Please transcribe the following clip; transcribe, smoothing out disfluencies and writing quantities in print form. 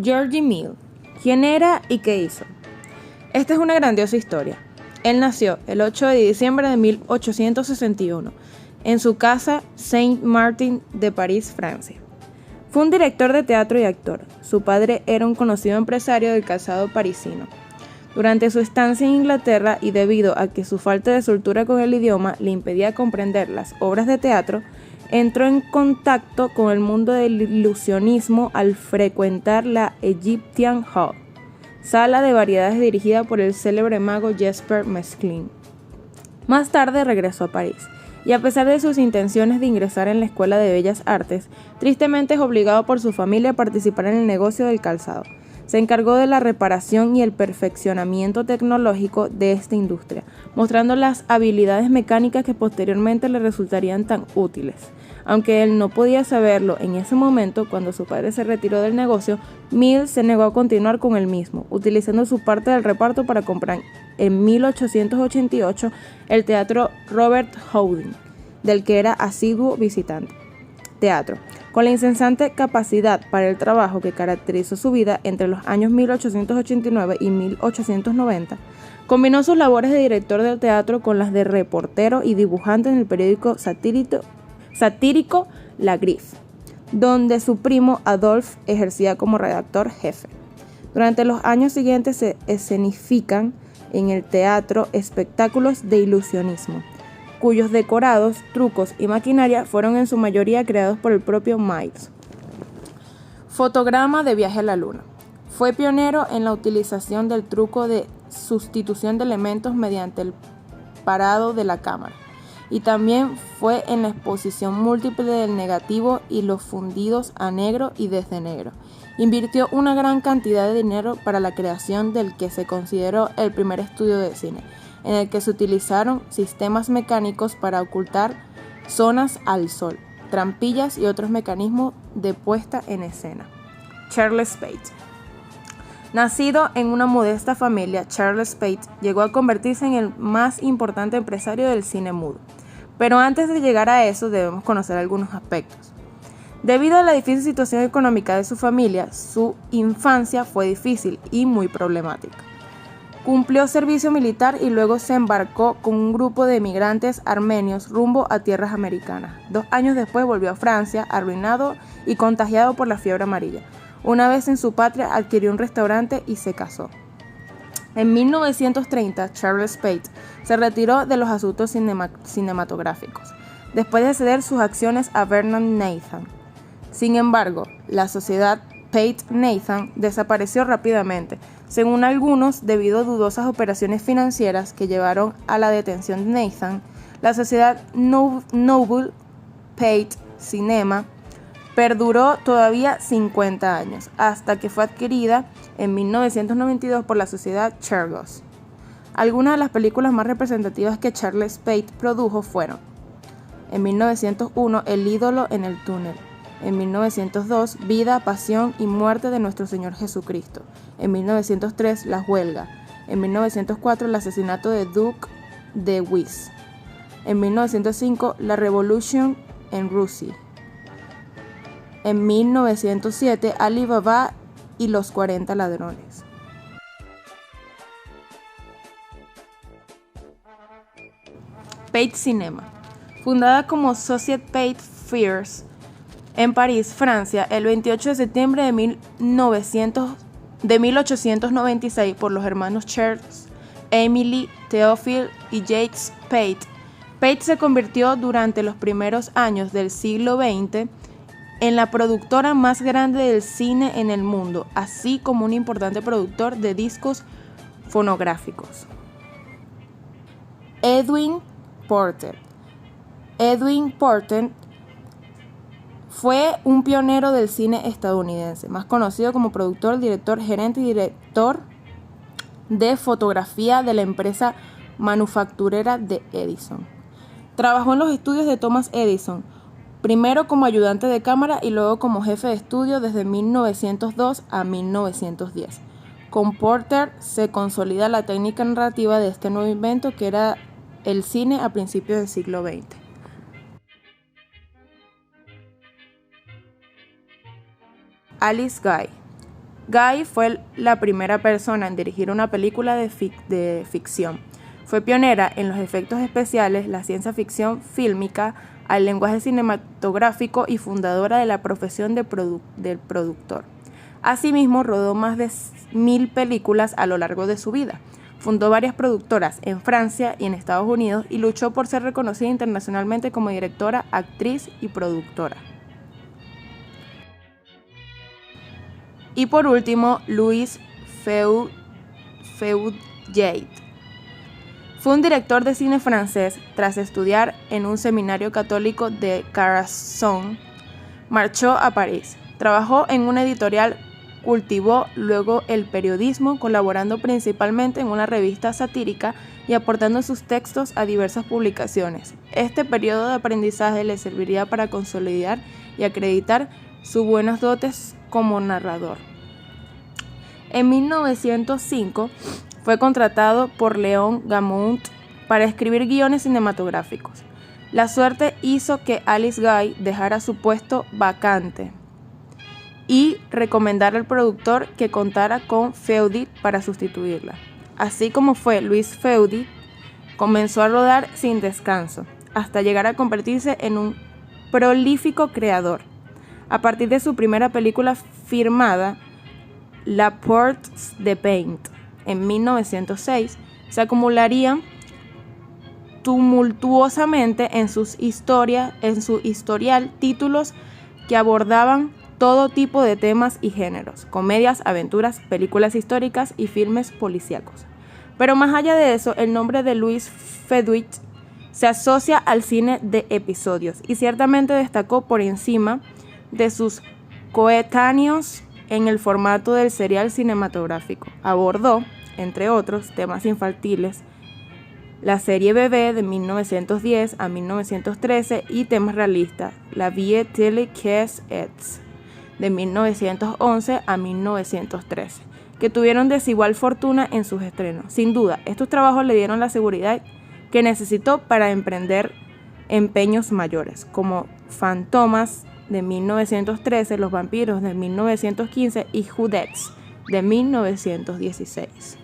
George Mill. ¿Quién era y qué hizo? Esta es una grandiosa historia. Él nació el 8 de diciembre de 1861 en su casa Saint-Martin de París, Francia. Fue un director de teatro y actor. Su padre era un conocido empresario del calzado parisino. Durante su estancia en Inglaterra y debido a que su falta de soltura con el idioma le impedía comprender las obras de teatro, entró en contacto con el mundo del ilusionismo al frecuentar la Egyptian Hall, sala de variedades dirigida por el célebre mago Jesper Mesklin. Más tarde regresó a París, y a pesar de sus intenciones de ingresar en la Escuela de Bellas Artes, tristemente es obligado por su familia a participar en el negocio del calzado. Se encargó de la reparación y el perfeccionamiento tecnológico de esta industria, mostrando las habilidades mecánicas que posteriormente le resultarían tan útiles. Aunque él no podía saberlo en ese momento, cuando su padre se retiró del negocio, Mill se negó a continuar con el mismo, utilizando su parte del reparto para comprar en 1888 el Teatro Robert Houdin, del que era asiduo visitante. Teatro. Con la incesante capacidad para el trabajo que caracterizó su vida entre los años 1889 y 1890, combinó sus labores de director del teatro con las de reportero y dibujante en el periódico satírico La Griffe, donde su primo Adolphe ejercía como redactor jefe. Durante los años siguientes se escenifican en el teatro espectáculos de ilusionismo, cuyos decorados, trucos y maquinaria fueron en su mayoría creados por el propio Miles. Fotograma de viaje a la luna. Fue pionero en la utilización del truco de sustitución de elementos mediante el parado de la cámara, y también fue en la exposición múltiple del negativo y los fundidos a negro y desde negro. Invirtió una gran cantidad de dinero para la creación del que se consideró el primer estudio de cine, en el que se utilizaron sistemas mecánicos para ocultar zonas al sol, trampillas y otros mecanismos de puesta en escena. Charles Spade. Nacido en una modesta familia, Charles Spade llegó a convertirse en el más importante empresario del cine mudo. Pero antes de llegar a eso debemos conocer algunos aspectos. Debido a la difícil situación económica de su familia, su infancia fue difícil y muy problemática. Cumplió servicio militar y luego se embarcó con un grupo de emigrantes armenios rumbo a tierras americanas. 2 años después volvió a Francia, arruinado y contagiado por la fiebre amarilla. Una vez en su patria adquirió un restaurante y se casó. En 1930, Charles Spade se retiró de los asuntos cinematográficos, después de ceder sus acciones a Bernard Nathan. Sin embargo, la sociedad Spade-Nathan desapareció rápidamente, según algunos, debido a dudosas operaciones financieras que llevaron a la detención de Nathan. La sociedad Noble Spade Cinema perduró todavía 50 años, hasta que fue adquirida en 1992 por la sociedad Chergos. Algunas de las películas más representativas que Charles Spade produjo fueron: en 1901, El ídolo en el túnel; en 1902, Vida, pasión y muerte de nuestro Señor Jesucristo; en 1903, La huelga; en 1904, el asesinato de Duke de Guise; en 1905, La revolución en Rusia; en 1907, Ali Baba y los 40 ladrones. Spade Cinema. Fundada como Société Spade Fiers en París, Francia, el 28 de septiembre de 1896 por los hermanos Charles, Emily, Theophile y Jacques Spade. Spade se convirtió durante los primeros años del siglo XX en la productora más grande del cine en el mundo, así como un importante productor de discos fonográficos. Edwin Porter. Edwin Porter fue un pionero del cine estadounidense, más conocido como productor, director, gerente y director de fotografía de la empresa manufacturera de Edison. Trabajó en los estudios de Thomas Edison, primero como ayudante de cámara y luego como jefe de estudio desde 1902 a 1910. Con Porter se consolida la técnica narrativa de este nuevo invento que era el cine a principios del siglo XX. Alice Guy. Guy fue la primera persona en dirigir una película de ficción. Fue pionera en los efectos especiales, la ciencia ficción fílmica, al lenguaje cinematográfico y fundadora de la profesión del productor. Asimismo, rodó más de 1000 películas a lo largo de su vida. Fundó varias productoras en Francia y en Estados Unidos y luchó por ser reconocida internacionalmente como directora, actriz y productora. Y por último, Louis Feuillade. Fue un director de cine francés. Tras estudiar en un seminario católico de Carcassonne, marchó a París. Trabajó en una editorial, cultivó luego el periodismo, colaborando principalmente en una revista satírica y aportando sus textos a diversas publicaciones. Este periodo de aprendizaje le serviría para consolidar y acreditar sus buenas dotes como narrador. En 1905 fue contratado por Léon Gaumont para escribir guiones cinematográficos. La suerte hizo que Alice Guy dejara su puesto vacante y recomendara al productor que contara con Feuillade para sustituirla. Así como fue Louis Feuillade, comenzó a rodar sin descanso, hasta llegar a convertirse en un prolífico creador. A partir de su primera película firmada, La Porte de Paint, en 1906, se acumularían tumultuosamente en su historial títulos que abordaban todo tipo de temas y géneros: comedias, aventuras, películas históricas y filmes policíacos. Pero más allá de eso, el nombre de Louis Feuillade se asocia al cine de episodios y ciertamente destacó por encima de sus coetáneos en el formato del serial cinematográfico. Abordó, entre otros, temas infantiles, la serie Bebé de 1910 a 1913 y temas realistas, La Vie telle qu'elle est de 1911 a 1913, que tuvieron desigual fortuna en sus estrenos. Sin duda, estos trabajos le dieron la seguridad que necesitó para emprender empeños mayores, como Fantomas de 1913, Los vampiros de 1915 y Judex de 1916.